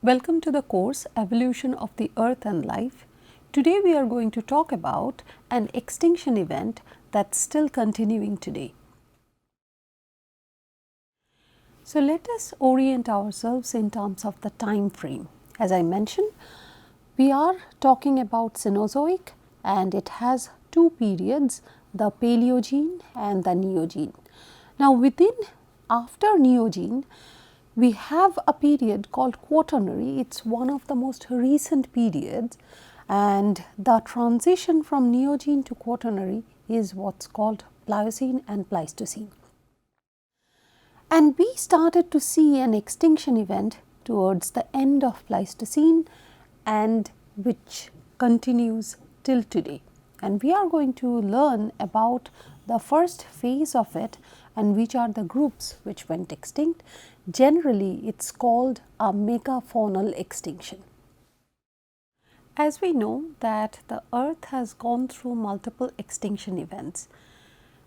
Welcome to the course Evolution of the Earth and Life. Today we are going to talk about an extinction event that's still continuing today. So, let us orient ourselves in terms of the time frame. As I mentioned, we are talking about Cenozoic and it has two periods, the Paleogene and the Neogene. Now, after Neogene, we have a period called Quaternary. It is one of the most recent periods, and the transition from Neogene to Quaternary is what is called Pliocene and Pleistocene. And we started to see an extinction event towards the end of Pleistocene and which continues till today. And we are going to learn about the first phase of it and which are the groups which went extinct. Generally, it is called a megafaunal extinction. As we know that the earth has gone through multiple extinction events,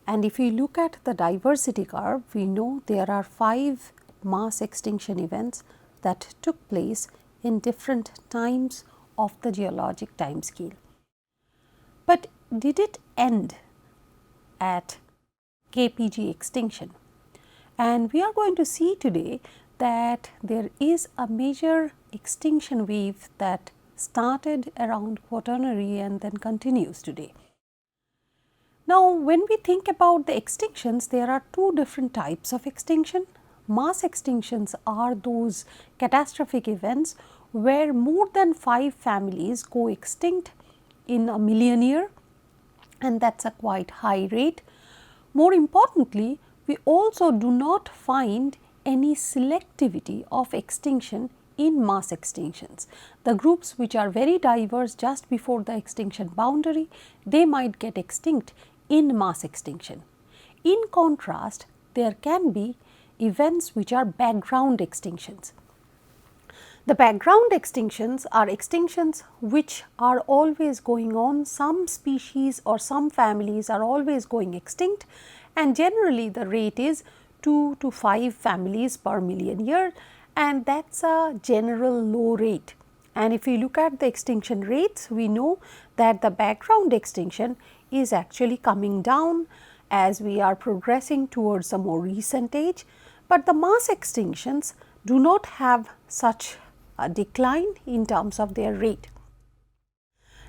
and if we look at the diversity curve, we know there are 5 mass extinction events that took place in different times of the geologic time scale. But did it end at KPG extinction? And we are going to see today that there is a major extinction wave that started around Quaternary and then continues today. Now, when we think about the extinctions, there are two different types of extinction. Mass extinctions are those catastrophic events where more than 5 families go extinct in a million year, and that is a quite high rate. More importantly, we also do not find any selectivity of extinction in mass extinctions. The groups which are very diverse just before the extinction boundary, they might get extinct in mass extinction. In contrast, there can be events which are background extinctions. The background extinctions are extinctions which are always going on. Some species or some families are always going extinct, and generally the rate is 2 to 5 families per million year, and that is a general low rate. And if we look at the extinction rates, we know that the background extinction is actually coming down as we are progressing towards a more recent age, but the mass extinctions do not have such a decline in terms of their rate.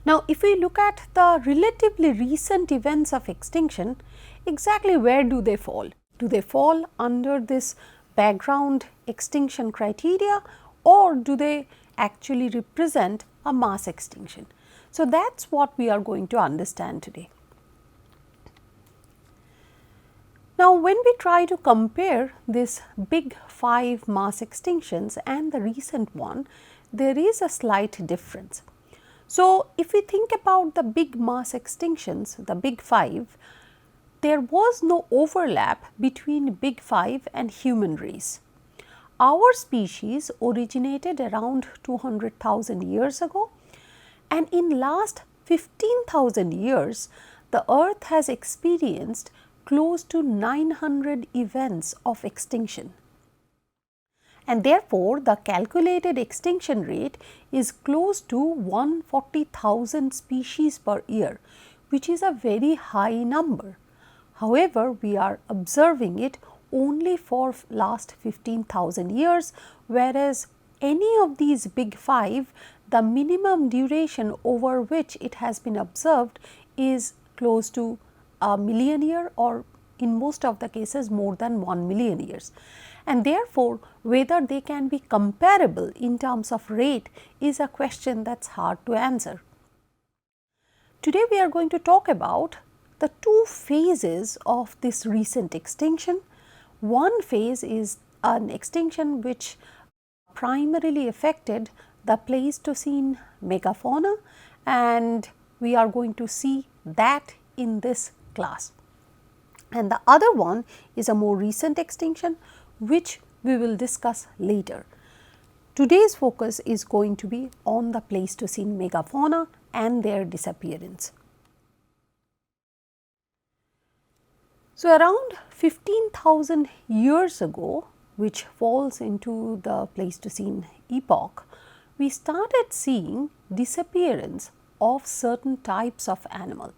Now, if we look at the relatively recent events of extinction, exactly where do they fall? Do they fall under this background extinction criteria, or do they actually represent a mass extinction? So, that is what we are going to understand today. Now, when we try to compare this big 5 mass extinctions and the recent one, there is a slight difference. So, if we think about the big mass extinctions, the big 5, there was no overlap between big 5 and human race. Our species originated around 200,000 years ago, and in last 15,000 years, the earth has experienced close to 900 events of extinction. And therefore, the calculated extinction rate is close to 140,000 species per year, which is a very high number. However, we are observing it only for last 15,000 years, whereas any of these big 5, the minimum duration over which it has been observed is close to a million year, or in most of the cases more than 1 million years. And therefore, whether they can be comparable in terms of rate is a question that is hard to answer. Today, we are going to talk about the 2 phases of this recent extinction. One phase is an extinction which primarily affected the Pleistocene megafauna, and we are going to see that in this class. And the other one is a more recent extinction which we will discuss later. Today's focus is going to be on the Pleistocene megafauna and their disappearance. So, around 15,000 years ago, which falls into the Pleistocene epoch, we started seeing disappearance of certain types of animal.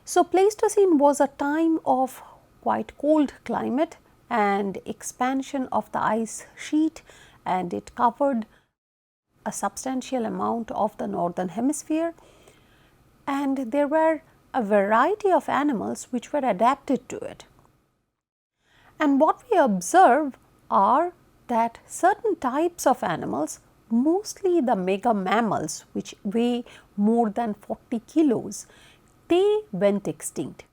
So, Pleistocene was a time of quite cold climate and expansion of the ice sheet, and it covered a substantial amount of the northern hemisphere, and there were a variety of animals which were adapted to it. And what we observe are that certain types of animals, mostly the mega mammals which weigh more than 40 kilos, they went extinct.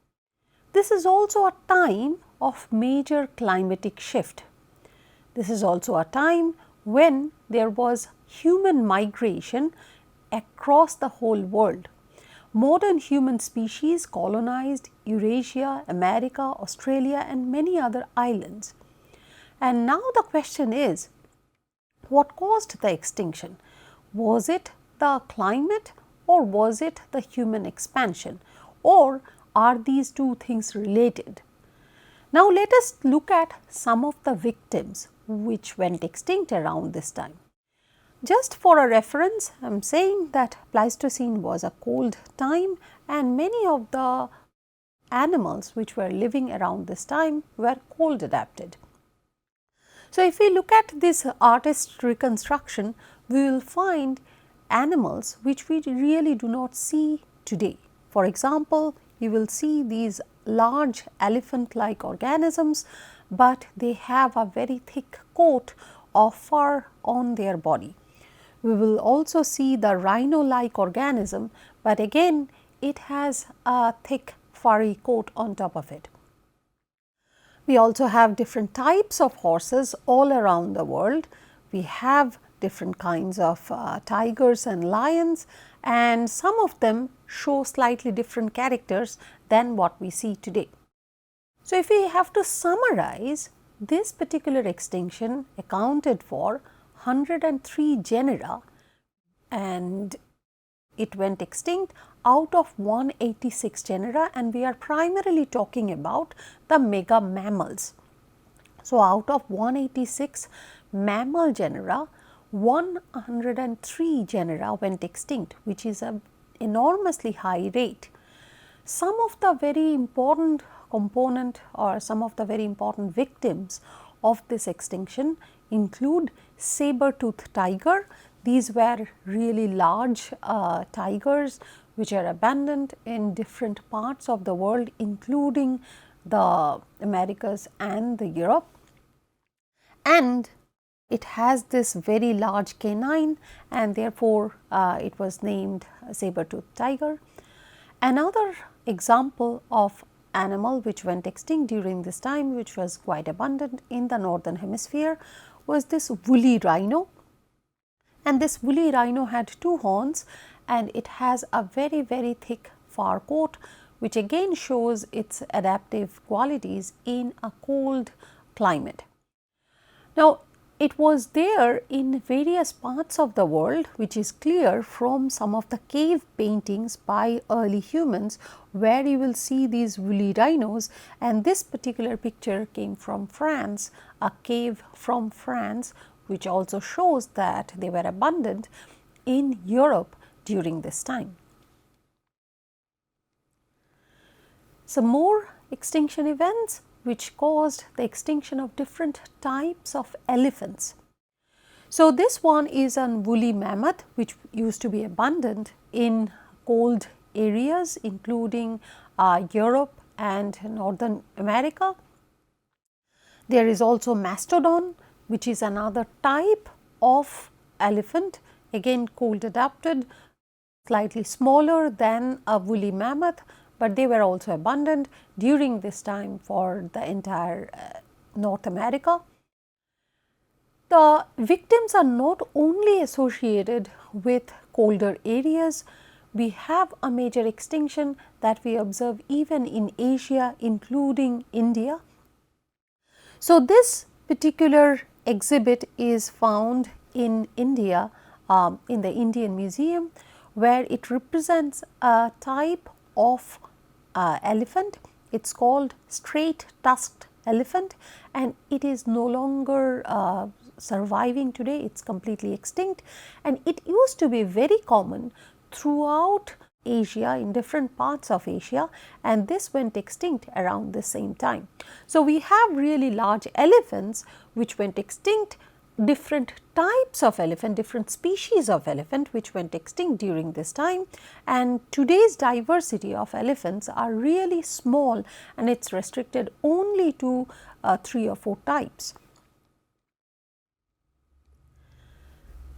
This is also a time of major climatic shift. This is also a time when there was human migration across the whole world. Modern human species colonized Eurasia, America, Australia and many other islands. And now the question is, what caused the extinction? Was it the climate or was it the human expansion, or are these two things related? Now, let us look at some of the victims which went extinct around this time. Just for a reference, I am saying that Pleistocene was a cold time and many of the animals which were living around this time were cold adapted. So, if we look at this artist's reconstruction, we will find animals which we really do not see today. For example, you will see these large elephant-like organisms, but they have a very thick coat of fur on their body. We will also see the rhino-like organism, but again it has a thick furry coat on top of it. We also have different types of horses all around the world. We have different kinds of tigers and lions, and some of them show slightly different characters than what we see today. So, if we have to summarize, this particular extinction accounted for 103 genera and it went extinct out of 186 genera, and we are primarily talking about the mega mammals. So, out of 186 mammal genera, 103 genera went extinct, which is an enormously high rate. Some of the very important component or some of the very important victims of this extinction include saber-toothed tiger. These were really large tigers which are abundant in different parts of the world, including the Americas and the Europe, and it has this very large canine, and therefore, it was named saber-toothed tiger. Another example of animal which went extinct during this time, which was quite abundant in the northern hemisphere, was this woolly rhino. And this woolly rhino had two horns and it has a very, very thick fur coat, which again shows its adaptive qualities in a cold climate. Now, it was there in various parts of the world, which is clear from some of the cave paintings by early humans, where you will see these woolly rhinos, and this particular picture came from France, a cave from France, which also shows that they were abundant in Europe during this time. Some more extinction events which caused the extinction of different types of elephants. So, this one is a woolly mammoth which used to be abundant in cold areas, including Europe and Northern America. There is also mastodon, which is another type of elephant, again cold adapted, slightly smaller than a woolly mammoth, but they were also abundant during this time for the entire North America. The victims are not only associated with colder areas, we have a major extinction that we observe even in Asia, including India. So, this particular exhibit is found in India, in the Indian Museum, where it represents a type of elephant. It is called straight tusked elephant, and it is no longer surviving today. It is completely extinct, and it used to be very common throughout Asia, in different parts of Asia, and this went extinct around the same time. So, we have really large elephants which went extinct, different types of elephant, different species of elephant which went extinct during this time, and today's diversity of elephants are really small, and it is restricted only to 3 or 4 types.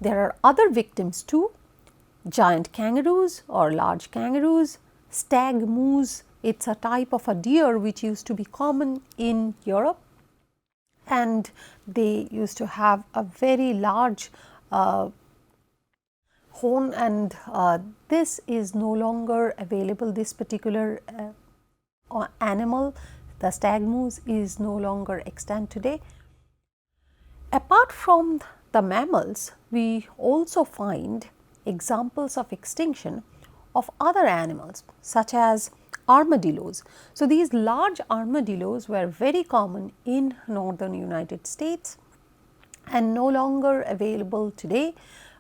There are other victims too. Giant kangaroos or large kangaroos, stag moose, it is a type of a deer which used to be common in Europe, and they used to have a very large horn, and this is no longer available. This particular animal, the stag moose, is no longer extant today. Apart from the mammals, we also find examples of extinction of other animals such as armadillos. So, these large armadillos were very common in northern United States and no longer available today.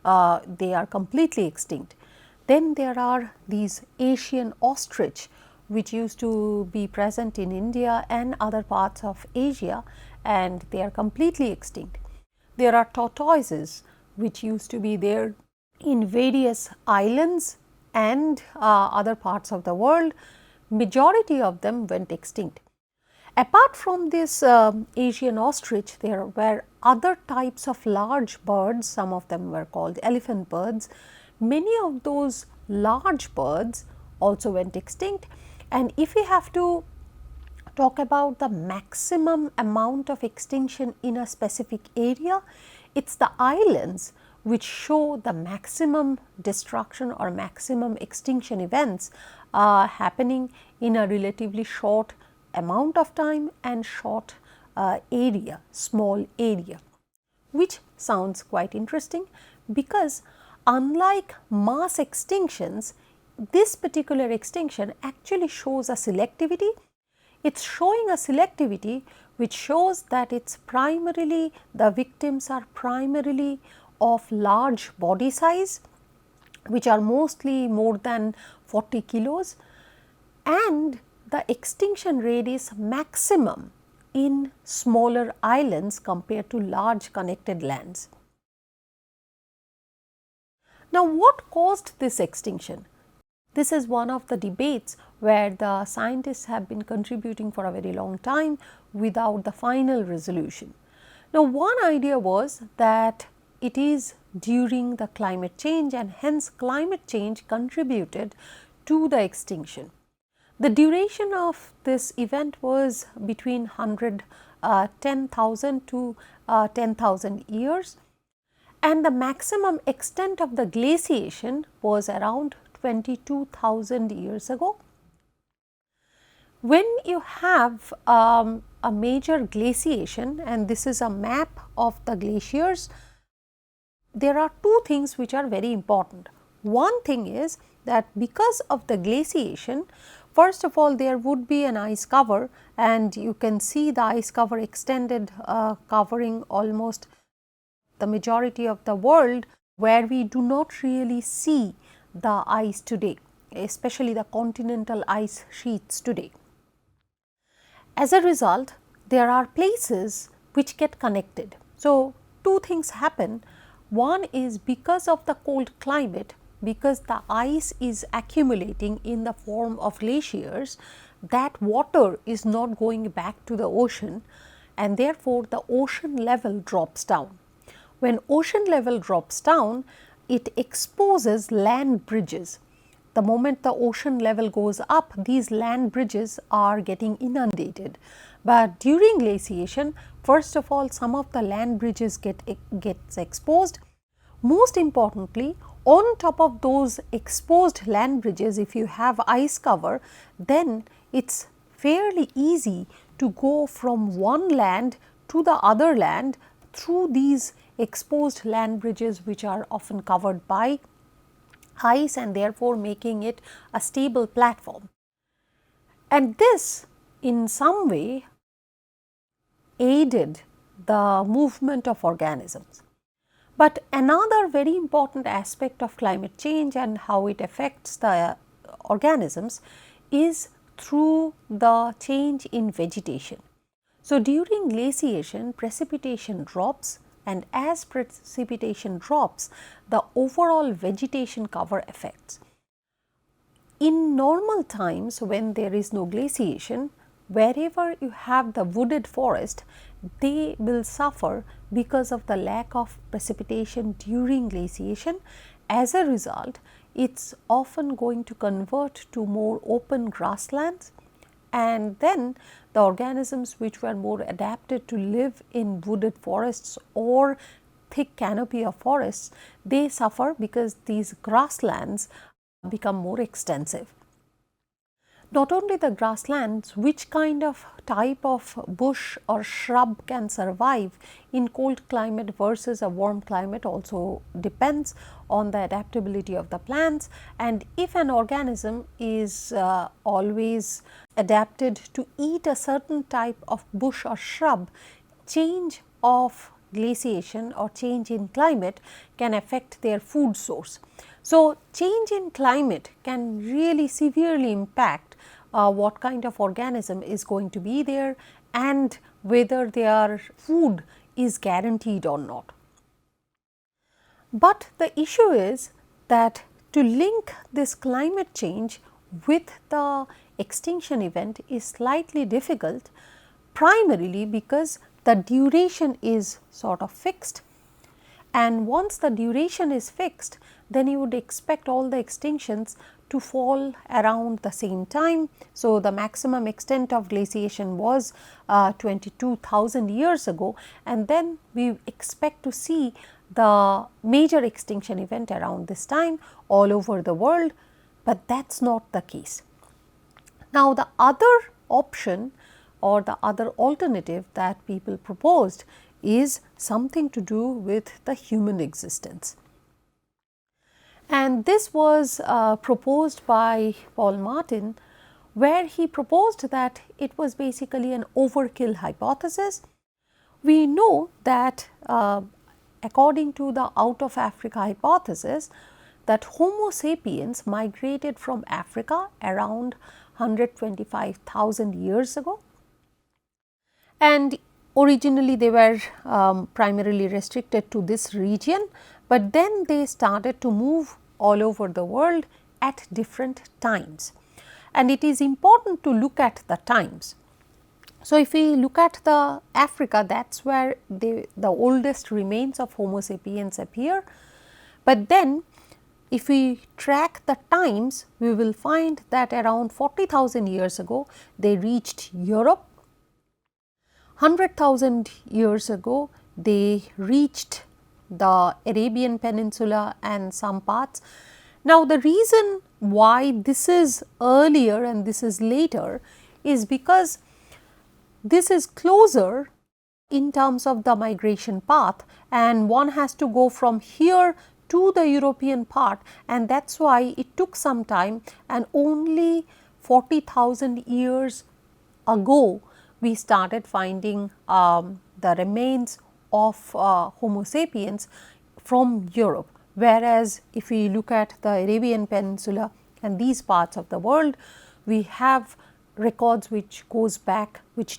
They are completely extinct. Then there are these Asian ostrich which used to be present in India and other parts of Asia, and they are completely extinct. There are tortoises which used to be there in various islands and other parts of the world. Majority of them went extinct. Apart from this Asian ostrich, there were other types of large birds. Some of them were called elephant birds. Many of those large birds also went extinct, and if we have to talk about the maximum amount of extinction in a specific area, it is the islands which show the maximum destruction or maximum extinction events happening in a relatively short amount of time and short area, small area, which sounds quite interesting, because unlike mass extinctions, this particular extinction actually shows a selectivity. It is showing a selectivity which shows that it is primarily, the victims are primarily of large body size, which are mostly more than 40 kilos, and the extinction rate is maximum in smaller islands compared to large connected lands. Now, what caused this extinction? This is one of the debates where the scientists have been contributing for a very long time without the final resolution. Now, one idea was that it is during the climate change, and hence climate change contributed to the extinction. The duration of this event was between 10,000 to 10,000 years, and the maximum extent of the glaciation was around 22,000 years ago. When you have a major glaciation, and this is a map of the glaciers, there are two things which are very important. One thing is that because of the glaciation, first of all, there would be an ice cover, and you can see the ice cover extended covering almost the majority of the world, where we do not really see the ice today, especially the continental ice sheets today. As a result, there are places which get connected. So, two things happen. One is because of the cold climate, because the ice is accumulating in the form of glaciers, that water is not going back to the ocean, and therefore, the ocean level drops down. When ocean level drops down, it exposes land bridges. The moment the ocean level goes up, these land bridges are getting inundated. But during glaciation, first of all, some of the land bridges gets exposed. Most importantly, on top of those exposed land bridges, if you have ice cover, then it is fairly easy to go from one land to the other land through these exposed land bridges, which are often covered by ice, and therefore making it a stable platform. And this in some way aided the movement of organisms. But another very important aspect of climate change and how it affects the organisms is through the change in vegetation. So, during glaciation, precipitation drops, and as precipitation drops, the overall vegetation cover affects. In normal times, when there is no glaciation, wherever you have the wooded forest, they will suffer because of the lack of precipitation during glaciation. As a result, it is often going to convert to more open grasslands, and then the organisms which were more adapted to live in wooded forests or thick canopy of forests, they suffer because these grasslands become more extensive. Not only the grasslands, which kind of type of bush or shrub can survive in cold climate versus a warm climate also depends on the adaptability of the plants. And if an organism is always adapted to eat a certain type of bush or shrub, change of glaciation or change in climate can affect their food source. So, change in climate can really severely impact what kind of organism is going to be there and whether their food is guaranteed or not. But the issue is that to link this climate change with the extinction event is slightly difficult, primarily because the duration is sort of fixed, and once the duration is fixed, then you would expect all the extinctions to fall around the same time. So, the maximum extent of glaciation was 22,000 years ago, and then we expect to see the major extinction event around this time all over the world, but that is not the case. Now, the other option or the other alternative that people proposed is something to do with the human existence. And this was proposed by Paul Martin, where he proposed that it was basically an overkill hypothesis. We know that according to the out of Africa hypothesis, that Homo sapiens migrated from Africa around 125,000 years ago, and originally they were primarily restricted to this region, but then they started to move all over the world at different times, and it is important to look at the times. So, if we look at the Africa, that is where the oldest remains of Homo sapiens appear, but then if we track the times, we will find that around 40,000 years ago they reached Europe, 100,000 years ago they reached the Arabian Peninsula and some parts. Now, the reason why this is earlier and this is later is because this is closer in terms of the migration path, and one has to go from here to the European part, and that is why it took some time, and only 40,000 years ago we started finding the remains of Homo sapiens from Europe. Whereas, if we look at the Arabian Peninsula and these parts of the world, we have records which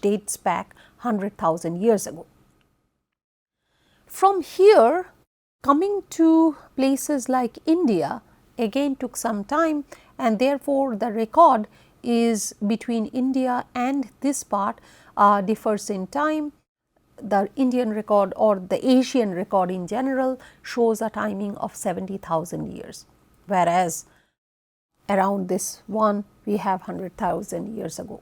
dates back 100,000 years ago. From here, coming to places like India again took some time, and therefore, the record is between India and this part differs in time. The Indian record or the Asian record in general shows a timing of 70,000 years, whereas around this one we have 100,000 years ago.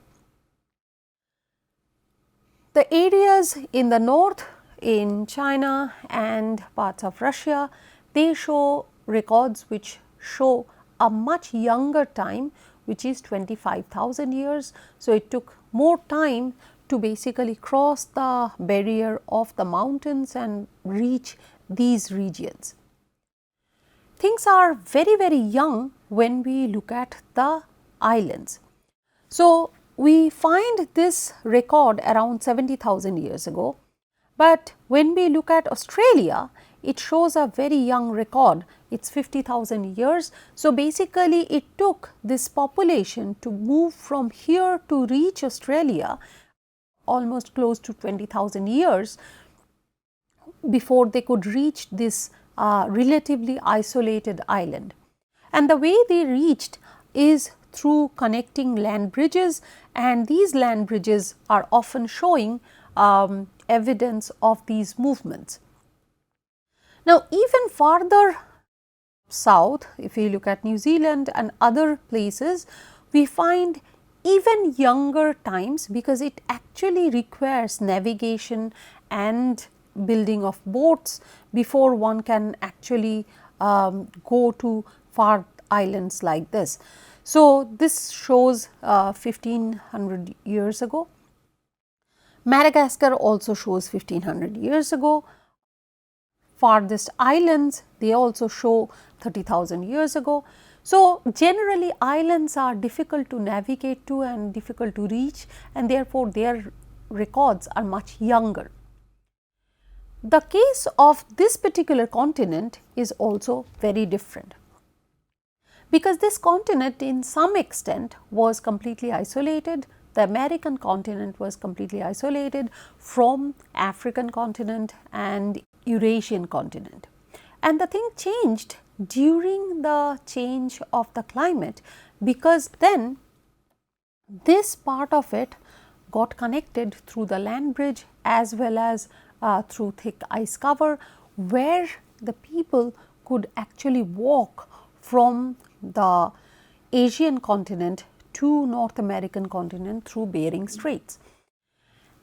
The areas in the north, in China and parts of Russia, they show records which show a much younger time, which is 25,000 years. So, it took more time to basically cross the barrier of the mountains and reach these regions. Things are very, very young when we look at the islands. So, we find this record around 70,000 years ago, but when we look at Australia, it shows a very young record, it is 50,000 years. So, basically it took this population to move from here to reach Australia almost close to 20,000 years before they could reach this relatively isolated island. And the way they reached is through connecting land bridges, and these land bridges are often showing evidence of these movements. Now, even farther south, if we look at New Zealand and other places, we find even younger times, because it actually requires navigation and building of boats before one can actually go to far islands like this. So, this shows 1500 years ago. Madagascar also shows 1500 years ago. Farthest islands, they also show 30,000 years ago. So, generally islands are difficult to navigate to and difficult to reach, and therefore, their records are much younger. The case of this particular continent is also very different, because this continent in some extent was completely isolated. The American continent was completely isolated from African continent and Eurasian continent. And the thing changed during the change of the climate, because then this part of it got connected through the land bridge as well as through thick ice cover, where the people could actually walk from the Asian continent to North American continent through Bering Straits.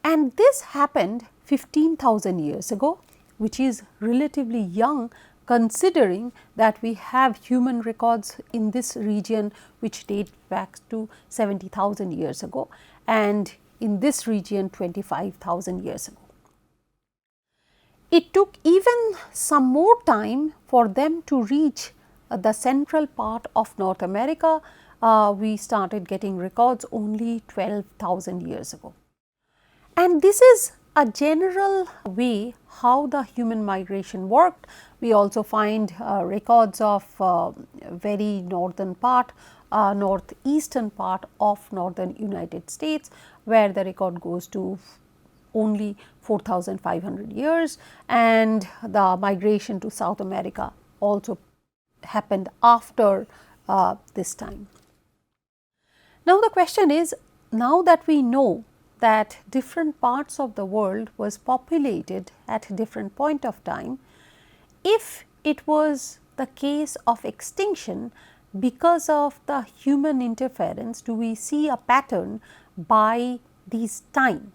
And this happened 15,000 years ago, which is relatively young considering that we have human records in this region which date back to 70,000 years ago, and in this region 25,000 years ago. It took even some more time for them to reach the central part of North America. We started getting records only 12,000 years ago. And this is a general way how the human migration worked. We also find records of very northern part, northeastern part of northern United States, where the record goes to only 4,500 years, and the migration to South America also happened after this time. Now, the question is, now that we know that different parts of the world was populated at different point of time, if it was the case of extinction because of the human interference, do we see a pattern by this time?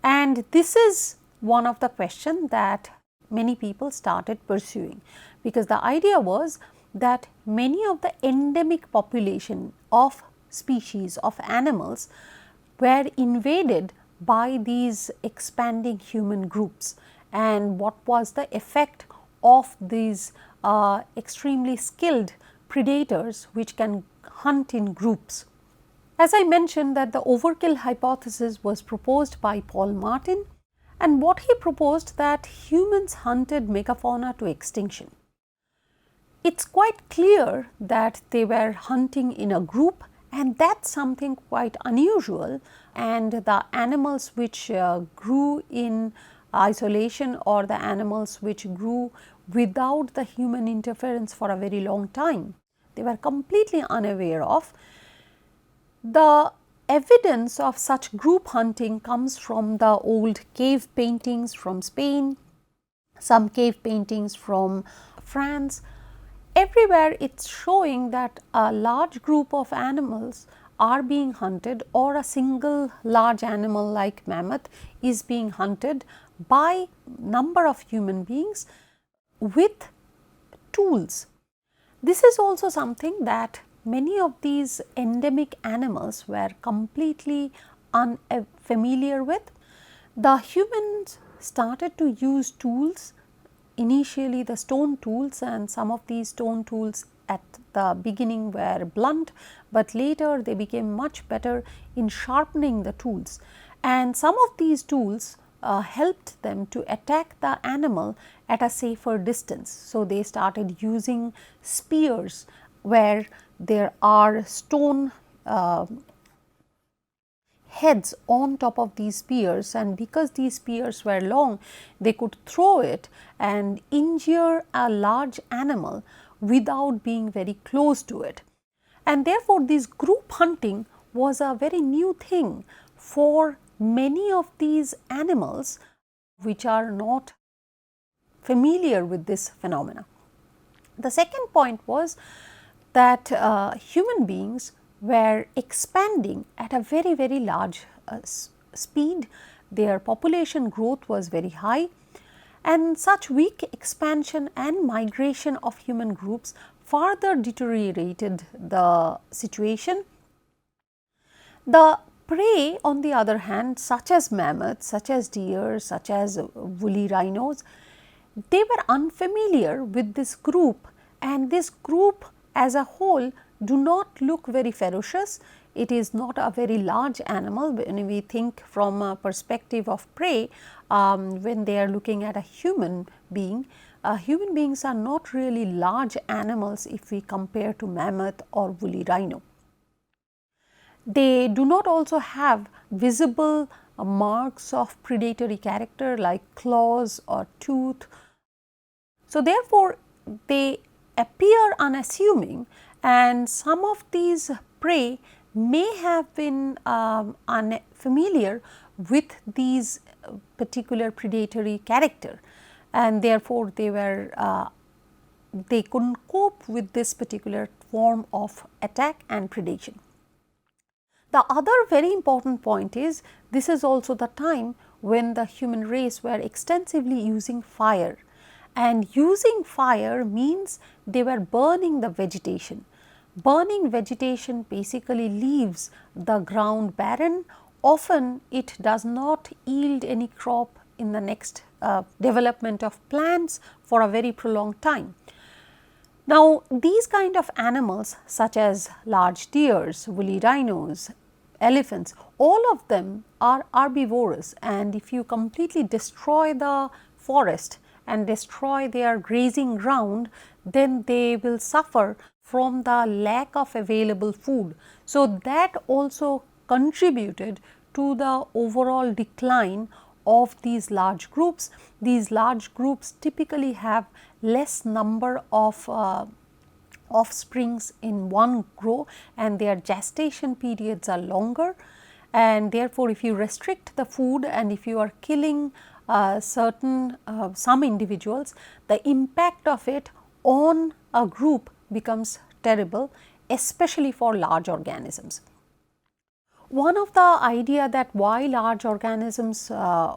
And this is one of the questions that many people started pursuing, because the idea was that many of the endemic population of species of animals were invaded by these expanding human groups, and what was the effect of these extremely skilled predators which can hunt in groups. As I mentioned, that the overkill hypothesis was proposed by Paul Martin, and what he proposed that humans hunted megafauna to extinction. It is quite clear that they were hunting in a group, and that is something quite unusual, and the animals which grew in isolation, or the animals which grew without the human interference for a very long time, they were completely unaware of. The evidence of such group hunting comes from the old cave paintings from Spain, some cave paintings from France. Everywhere it is showing that a large group of animals are being hunted, or a single large animal like mammoth is being hunted by number of human beings with tools. This is also something that many of these endemic animals were completely unfamiliar with. The humans started to use tools, initially the stone tools, and some of these stone tools at the beginning were blunt, but later they became much better in sharpening the tools, and some of these tools helped them to attack the animal at a safer distance. So, they started using spears where there are stone heads on top of these spears, and because these spears were long, they could throw it and injure a large animal without being very close to it. And therefore, this group hunting was a very new thing for many of these animals which are not familiar with this phenomena. The second point was that human beings were expanding at a very, very large speed. Their population growth was very high, and such weak expansion and migration of human groups further deteriorated the situation. The prey, on the other hand, such as mammoths, such as deer, such as woolly rhinos, they were unfamiliar with this group, and this group as a whole do not look very ferocious. It is not a very large animal when we think from a perspective of prey. When they are looking at a human being, human beings are not really large animals if we compare to mammoth or woolly rhino. They do not also have visible marks of predatory character like claws or tooth. So, therefore, they appear unassuming, and some of these prey may have been unfamiliar with these particular predatory character, and therefore, they couldn't cope with this particular form of attack and predation. The other very important point is, this is also the time when the human race were extensively using fire, and using fire means they were burning the vegetation. Burning vegetation basically leaves the ground barren. Often it does not yield any crop in the next development of plants for a very prolonged time. Now, these kind of animals such as large deers, woolly rhinos, elephants, all of them are herbivorous, and if you completely destroy the forest and destroy their grazing ground, then they will suffer from the lack of available food. So, that also contributed to the overall decline of these large groups. These large groups typically have less number of offsprings in one grow, and their gestation periods are longer, and therefore, if you restrict the food and if you are killing some individuals, the impact of it on a group becomes terrible, especially for large organisms. One of the idea that why large organisms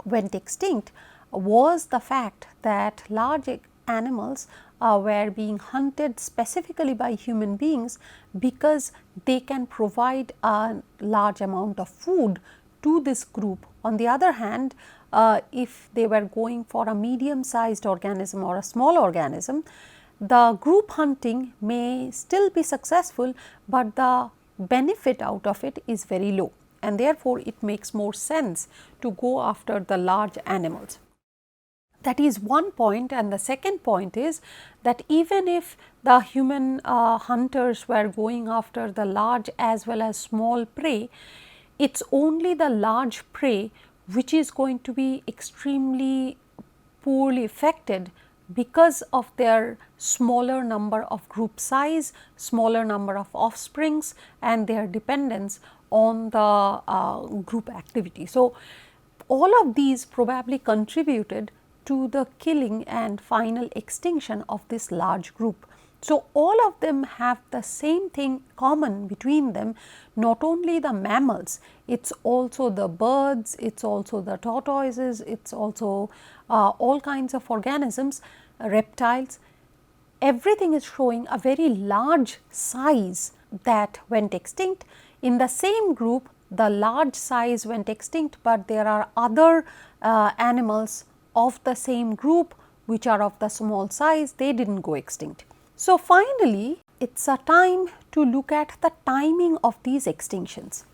went extinct was the fact that large animals were being hunted specifically by human beings because they can provide a large amount of food to this group. On the other hand, if they were going for a medium sized organism or a small organism, the group hunting may still be successful, but the benefit out of it is very low, and therefore, it makes more sense to go after the large animals. That is one point, and the second point is that even if the human hunters were going after the large as well as small prey, it is only the large prey which is going to be extremely poorly affected because of their smaller number of group size, smaller number of offsprings, and their dependence on the group activity. So, all of these probably contributed to the killing and final extinction of this large group. So, all of them have the same thing common between them, not only the mammals, it is also the birds, it is also the tortoises, it is also all kinds of organisms, reptiles, everything is showing a very large size that went extinct. In the same group, the large size went extinct, but there are other animals of the same group which are of the small size, they did not go extinct. So, finally, it's a time to look at the timing of these extinctions.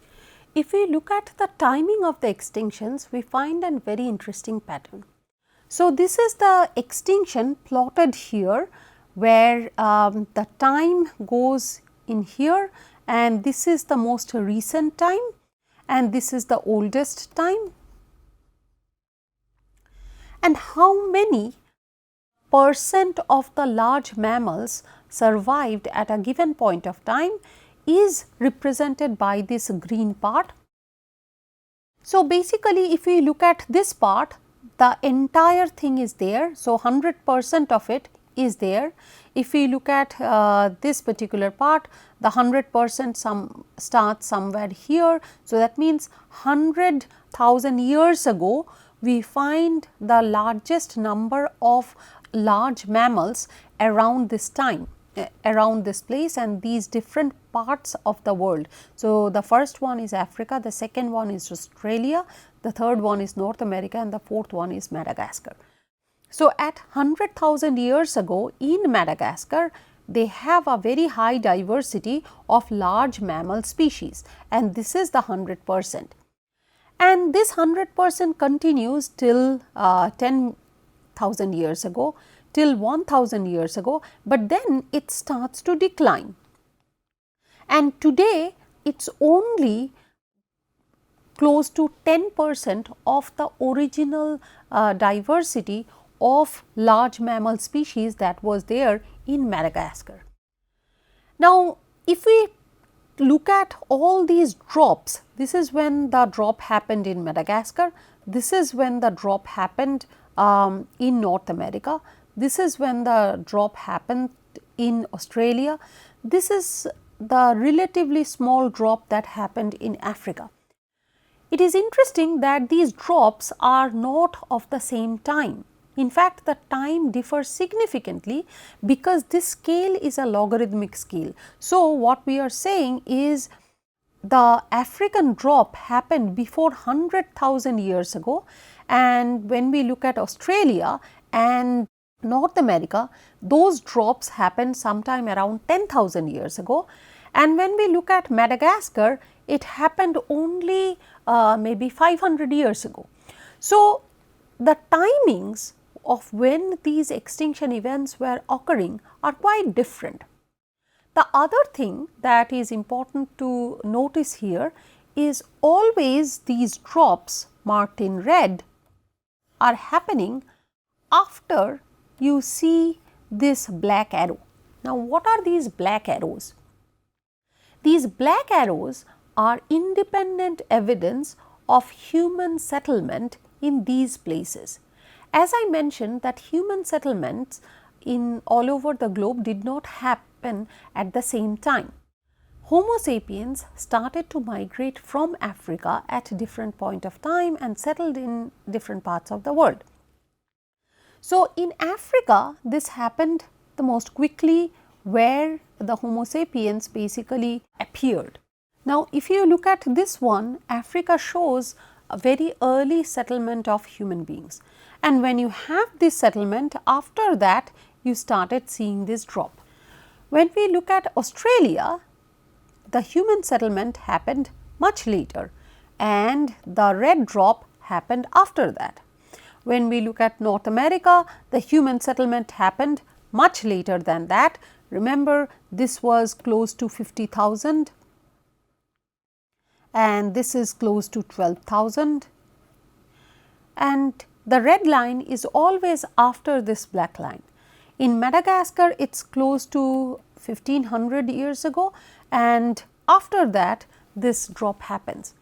If we look at the timing of the extinctions, we find a very interesting pattern. So, this is the extinction plotted here, where the time goes in here, and this is the most recent time and this is the oldest time. And how many percent of the large mammals survived at a given point of time is represented by this green part. So, basically if we look at this part, the entire thing is there. So, 100% of it is there. If we look at this particular part, the 100% starts somewhere here. So, that means 100,000 years ago we find the largest number of large mammals around this time, around this place, and these different parts of the world. So, the first one is Africa, the second one is Australia, the third one is North America, and the fourth one is Madagascar. So, at 100,000 years ago in Madagascar, they have a very high diversity of large mammal species, and this is the 100%. And this 100% continues till 10,000 years ago, till 1000 years ago, but then it starts to decline. And today it is only close to 10% of the original diversity of large mammal species that was there in Madagascar. Now, if we look at all these drops, this is when the drop happened in Madagascar, this is when the drop happened in North America, this is when the drop happened in Australia, this is the relatively small drop that happened in Africa. It is interesting that these drops are not of the same time. In fact, the time differs significantly because this scale is a logarithmic scale. So, what we are saying is the African drop happened before 100,000 years ago, and when we look at Australia and North America, those drops happened sometime around 10,000 years ago, and when we look at Madagascar, it happened only maybe 500 years ago. So, the timings of when these extinction events were occurring are quite different. The other thing that is important to notice here is always these drops marked in red are happening after you see this black arrow. Now, what are these black arrows? These black arrows are independent evidence of human settlement in these places. As I mentioned, that human settlements in all over the globe did not happen at the same time. Homo sapiens started to migrate from Africa at a different point of time and settled in different parts of the world. So, in Africa, this happened the most quickly, where the Homo sapiens basically appeared. Now, if you look at this one, Africa shows a very early settlement of human beings. And when you have this settlement, after that you started seeing this drop. When we look at Australia, the human settlement happened much later and the red drop happened after that. When we look at North America, the human settlement happened much later than that. Remember, this was close to 50,000 and this is close to 12,000, and the red line is always after this black line. In Madagascar, it is close to 1500 years ago, and after that this drop happens.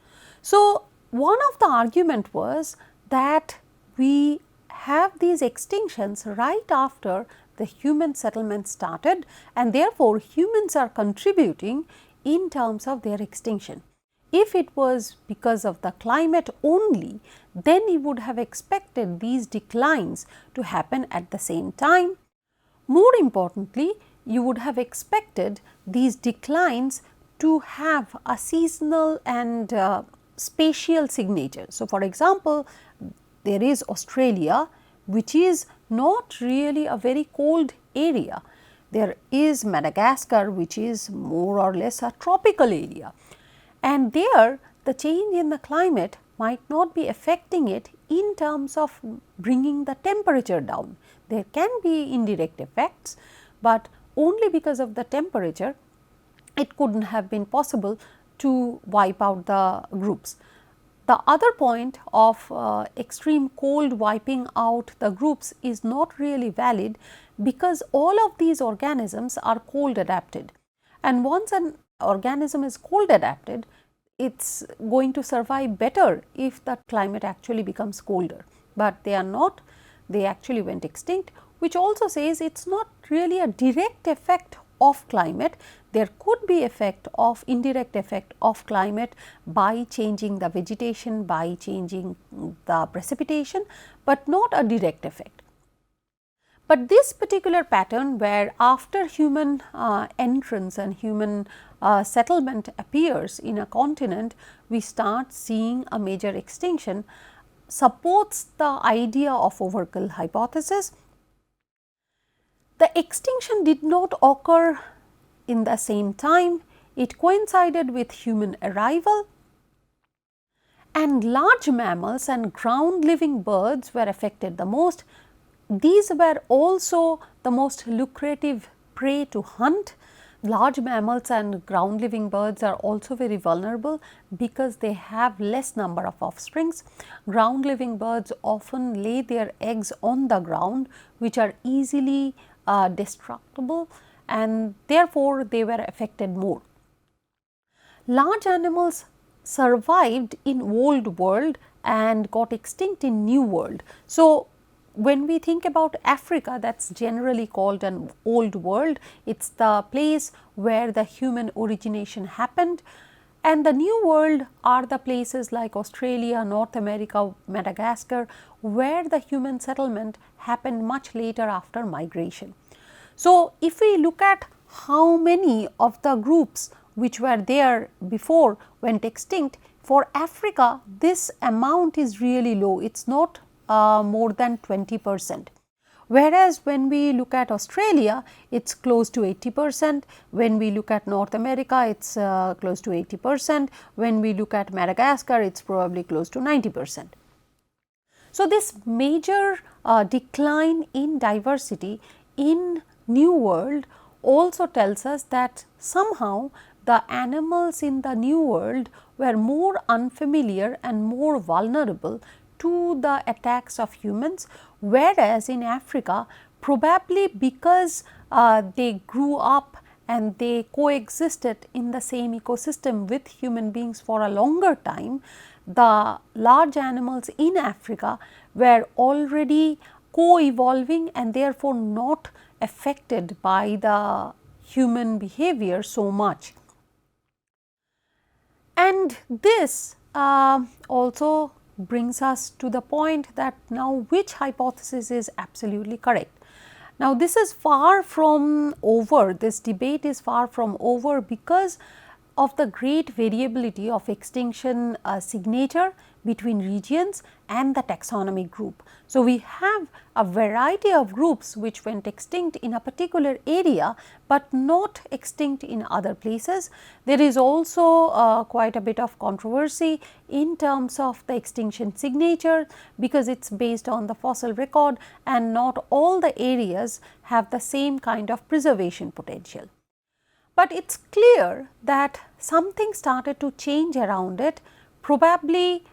So, one of the argument was that we have these extinctions right after the human settlement started, and therefore, humans are contributing in terms of their extinction. If it was because of the climate only, then you would have expected these declines to happen at the same time. More importantly, you would have expected these declines to have a seasonal and spatial signature. So, for example, there is Australia, which is not really a very cold area, there is Madagascar, which is more or less a tropical area, and there the change in the climate might not be affecting it in terms of bringing the temperature down. There can be indirect effects, but only because of the temperature it could not have been possible to wipe out the groups. The other point of extreme cold wiping out the groups is not really valid, because all of these organisms are cold adapted, and once an organism is cold adapted, it is going to survive better if the climate actually becomes colder, but they are not, they actually went extinct, which also says it is not really a direct effect of climate. There could be indirect effect of climate by changing the vegetation, by changing the precipitation, but not a direct effect. But this particular pattern, where after human entrance and human settlement appears in a continent, we start seeing a major extinction, supports the idea of overkill hypothesis. The extinction did not occur in the same time, it coincided with human arrival, and large mammals and ground living birds were affected the most. These were also the most lucrative prey to hunt. Large mammals and ground living birds are also very vulnerable because they have less number of offsprings. Ground living birds often lay their eggs on the ground, which are easily destructible, and therefore, they were affected more. Large animals survived in old world and got extinct in new world. So, when we think about Africa, that is generally called an old world. It is the place where the human origination happened, and the new world are the places like Australia, North America, Madagascar, where the human settlement happened much later after migration. So, if we look at how many of the groups which were there before went extinct, for Africa this amount is really low, it is not more than 20%. Whereas, when we look at Australia, it is close to 80%, when we look at North America, it is close to 80%, when we look at Madagascar, it is probably close to 90%. So, this major decline in diversity in New World also tells us that somehow the animals in the New World were more unfamiliar and more vulnerable to the attacks of humans, whereas in Africa, probably because they grew up and they coexisted in the same ecosystem with human beings for a longer time, the large animals in Africa were already co-evolving and therefore not affected by the human behavior so much. And this also brings us to the point that now which hypothesis is absolutely correct. Now, this is far from over, this debate is far from over because of the great variability of extinction signature between regions and the taxonomic group. So, we have a variety of groups which went extinct in a particular area, but not extinct in other places. There is also quite a bit of controversy in terms of the extinction signature, because it is based on the fossil record and not all the areas have the same kind of preservation potential. But it is clear that something started to change around it, probably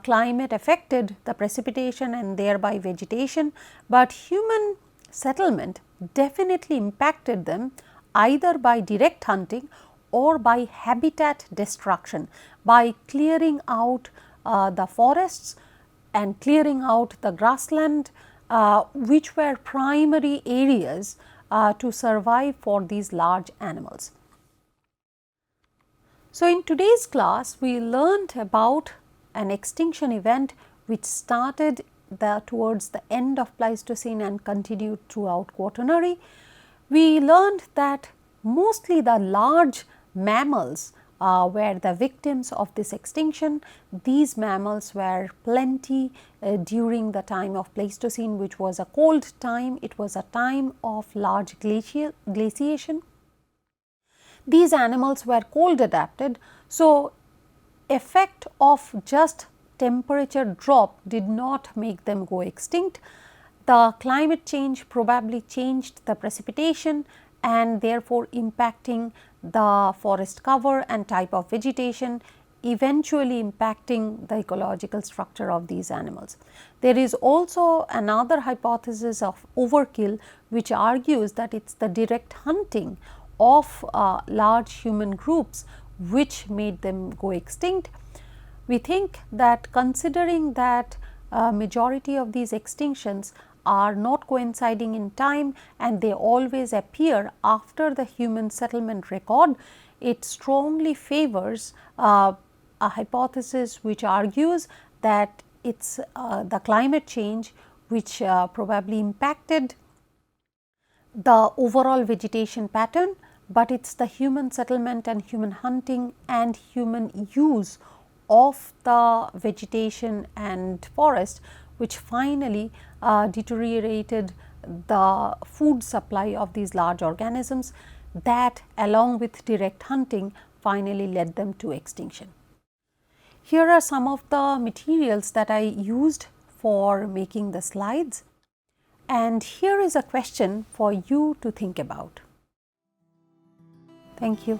climate affected the precipitation and thereby vegetation, but human settlement definitely impacted them either by direct hunting or by habitat destruction, by clearing out the forests and clearing out the grassland, which were primary areas to survive for these large animals. So, in today's class, we learned about an extinction event which started towards the end of Pleistocene and continued throughout Quaternary. We learned that mostly the large mammals were the victims of this extinction. These mammals were plenty during the time of Pleistocene, which was a cold time. It was a time of large glaciation. These animals were cold adapted. So, effect of just temperature drop did not make them go extinct. The climate change probably changed the precipitation and therefore impacting the forest cover and type of vegetation, eventually impacting the ecological structure of these animals. There is also another hypothesis of overkill, which argues that it is the direct hunting of large human groups which made them go extinct. We think that considering that majority of these extinctions are not coinciding in time and they always appear after the human settlement record, it strongly favors a hypothesis which argues that it is the climate change which probably impacted the overall vegetation pattern, but it is the human settlement and human hunting and human use of the vegetation and forest which finally deteriorated the food supply of these large organisms, that along with direct hunting finally led them to extinction. Here are some of the materials that I used for making the slides, and here is a question for you to think about. Thank you.